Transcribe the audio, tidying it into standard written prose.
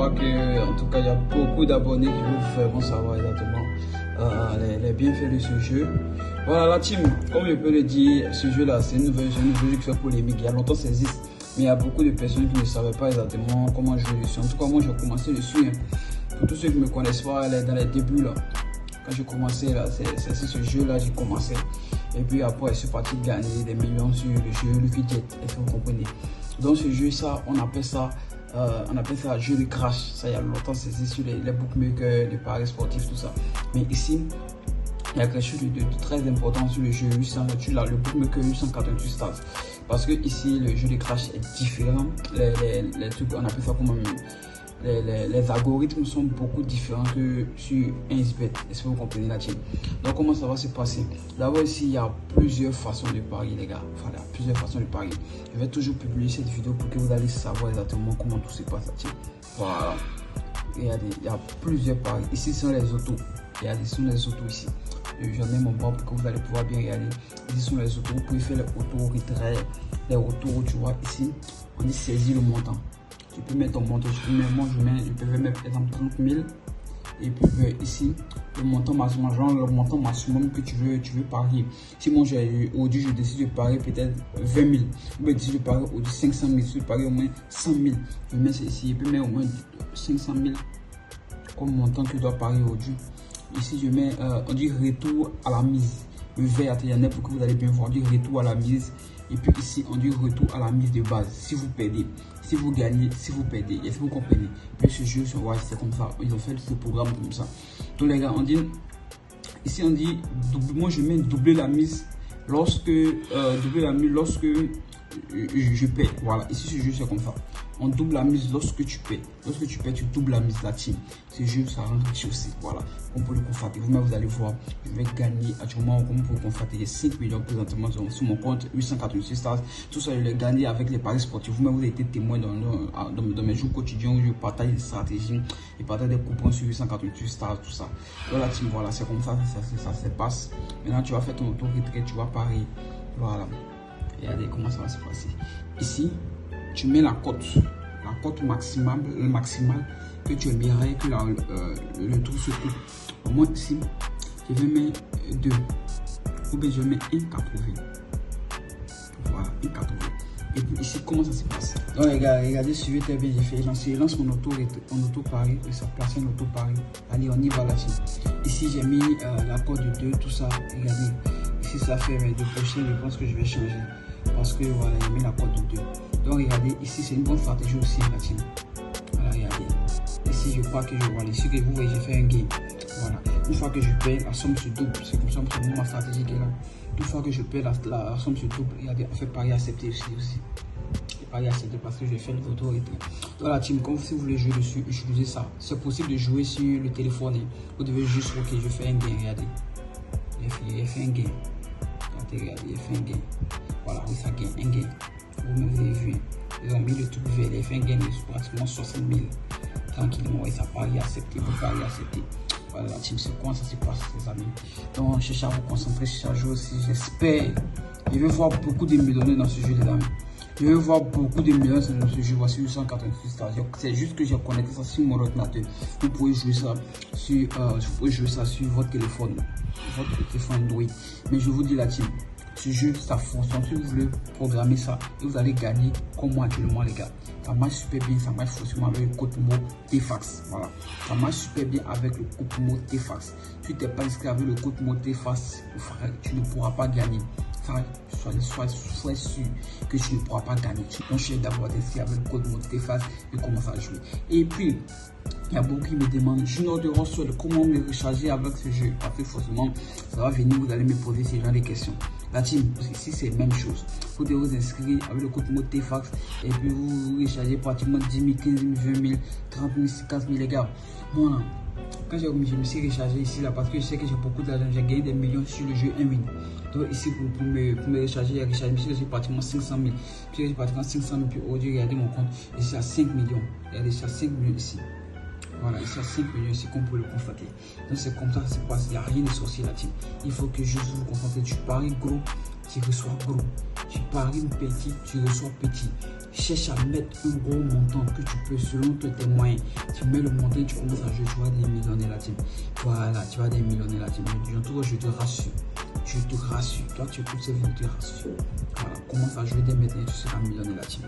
vois que, en tout cas, il y a beaucoup d'abonnés qui veulent vraiment savoir exactement les bienfaits de ce jeu. Voilà la team, comme je peux le dire, ce jeu là c'est une nouvelle jeu qui fait polémique. Il y a longtemps ça existe, mais il y a beaucoup de personnes qui ne savaient pas exactement comment jouer dessus. En tout cas moi j'ai commencé dessus, pour tous ceux qui ne me connaissent pas, dans les débuts là, quand j'ai commencé là, c'est ce jeu là j'ai commencé. Et puis après je suis parti gagner des millions sur le jeu Lucky Jet, est-ce que vous comprenez? Donc ce jeu ça, on appelle ça jeu de crash. Ça il y a longtemps c'est sur les bookmakers, les paris sportifs, tout ça. Mais ici, il y a quelque chose de très important sur le jeu 828 là, le bookmaker 888 stars. Parce que ici, le jeu de crash est différent. Les trucs, on appelle ça comment même. Les algorithmes sont beaucoup différents que sur 1xBet. Est-ce que vous comprenez la team? Donc comment ça va se passer? D'abord ici, il y a plusieurs façons de parier les gars. Voilà, plusieurs façons de parier. Je vais toujours publier cette vidéo pour que vous allez savoir exactement comment tout se passe la team. Voilà. Il y a plusieurs paris. Ici ce sont les autos. Regardez, ce sont les autos ici. J'en ai mon banc pour que vous allez pouvoir bien regarder. Ici sont les autos. Vous pouvez faire les autos retrait, les autos, tu vois. Ici, on dit saisir le montant. Tu peux mettre ton montant. Je peux mettre par exemple 30 000. Et puis ici, le montant maximum, genre le montant maximum que tu veux parier. Si moi aujourd'hui je décide de parier peut-être 20 000, ou bien je décide de parier aujourd'hui 500 000, si je parie au moins 100 000, je mets ici, je peux mettre au moins 500 000 comme montant que je dois parier aujourd'hui. Ici je mets, on dit retour à la mise. Le vert, il y en a pour que vous allez bien voir, on dit retour à la mise. Et puis ici, on dit retour à la mise de base. Si vous perdez, si vous gagnez, si vous perdez. Est-ce que vous comprenez? Puis ce jeu sur Watch, c'est comme ça. Ils ont fait ce programme comme ça. Donc les gars, on dit, ici on dit, moi je mets doubler la mise lorsque, je paie. Voilà, ici ce jeu c'est comme ça. On double la mise lorsque tu paies. Lorsque tu paies, tu doubles la mise la team. Ce jeu, ça rend riche aussi. Voilà, on peut le constater. Vous-même, vous allez voir, je vais gagner actuellement, comme vous pouvez constater, j'ai 5 millions présentement sur mon compte, 886 stars. Tout ça, je l'ai gagné avec les paris sportifs. Vous-même, vous avez été témoin dans mes jours quotidiens où je partage des stratégies et partage des coupons sur 888 stars, tout ça. Donc la team, voilà, c'est comme ça, ça se passe. Maintenant, tu vas faire ton auto-retrait, tu vas parier. Voilà. Regardez comment ça va se passer. Ici, tu mets la cote maximale que tu aimerais que le tour se coupe. Moi ici, je vais mettre 2 ou bien je mets 1,80. Voilà, 1,80. Et puis ici, comment ça se passe? Donc les gars, regardez, suivez très bien, j'ai fait, je lance mon auto-pari, et ça place un auto-pari. Allez, on y va là-dessus. Ici, j'ai mis la cote de 2, tout ça, regardez. Ici, ça fait mes 2 prochaines, je pense que je vais changer. Parce que voilà, j'ai mis la cote de 2. Donc regardez, ici c'est une bonne stratégie aussi la team. Voilà, regardez. Ici je crois que je vois ici que vous voyez, j'ai fait un gain. Voilà. Une fois que je paie, la somme se double. C'est comme ça que ma stratégie est là. Une fois que je paie, la somme se double. Regardez, on fait pari accepté aussi. Pari accepté parce que je fais le photo et tout. Donc la team, comme si vous voulez jouer dessus, utilisez ça. C'est possible de jouer sur le téléphone. Vous devez juste, ok, je fais un gain, regardez. J'ai fait un gain. Regardez, j'ai fait un gain. Voilà, oui, ça gagne, un gain. Vous avez vu, ils ont mis le truc vert, ils ont fait un gain de pratiquement 60 000. Tranquillement, et ça parie accepté, vous pariez accepté. Voilà, la team, c'est quoi ça se passe, les amis. Donc, cherchez à vous concentrer sur ce jeu aussi, j'espère. Je vais voir beaucoup de millions dans ce jeu, les amis. Je vais voir beaucoup de millions dans ce jeu. Voici 886 stars. C'est juste que j'ai connecté ça sur mon ordinateur. Vous pouvez jouer ça sur votre téléphone Android. Mais je vous dis la team, ce jeu ça fonctionne. Si vous voulez programmer ça et vous allez gagner comme moi actuellement les gars, ça marche super bien, ça marche forcément avec le code mot TFAX. Voilà, ça marche super bien avec le code mot TFAX. Si tu n'es pas inscrit avec le code mot TFAX, tu ne pourras pas gagner. Sois sûr que tu ne pourras pas gagner. Donc je suis d'abord inscrit avec le code mot TFAX et commence à jouer. Et puis il y a beaucoup qui me demandent, Junior de Rossel, comment me recharger avec ce jeu? Parce que forcément, ça va venir, vous allez me poser ce genre de questions. La team, ici c'est la même chose. Vous devez vous inscrire avec le code mot TFAX et puis vous rechargez pratiquement 10 000, 15 000, 20 000, 30 000, 50 000 les gars. Moi, quand je me suis rechargé ici là, parce que je sais que j'ai beaucoup d'argent, j'ai gagné des millions sur le jeu 1-win. Donc ici pour me recharger, j'ai rechargé, j'ai pratiquement 500 000. Puis j'ai pratiquement 500 000, puis aujourd'hui, regardez mon compte, je suis à 5 millions. Regardez, je suis à 5 millions ici. Voilà, ici à 5 millions, ici qu'on peut le constater. Donc c'est comme ça que ça se passe, il n'y a rien de sorcier là, team. Il faut que juste vous concentrez. Tu paries gros, tu reçois gros. Tu paries petit, tu reçois petit. Cherche à mettre un gros montant que tu peux selon tes moyens. Tu mets le montant, tu commences à jouer, tu vas des millionnaires là, team. Voilà, tu vas des millionnaires là, team. En tout cas, je te rassure. Je te rassure. Toi, tu écoutes cette vidéo, je te rassure. Voilà, commence à jouer dès maintenant, tu seras millionnaire là, team.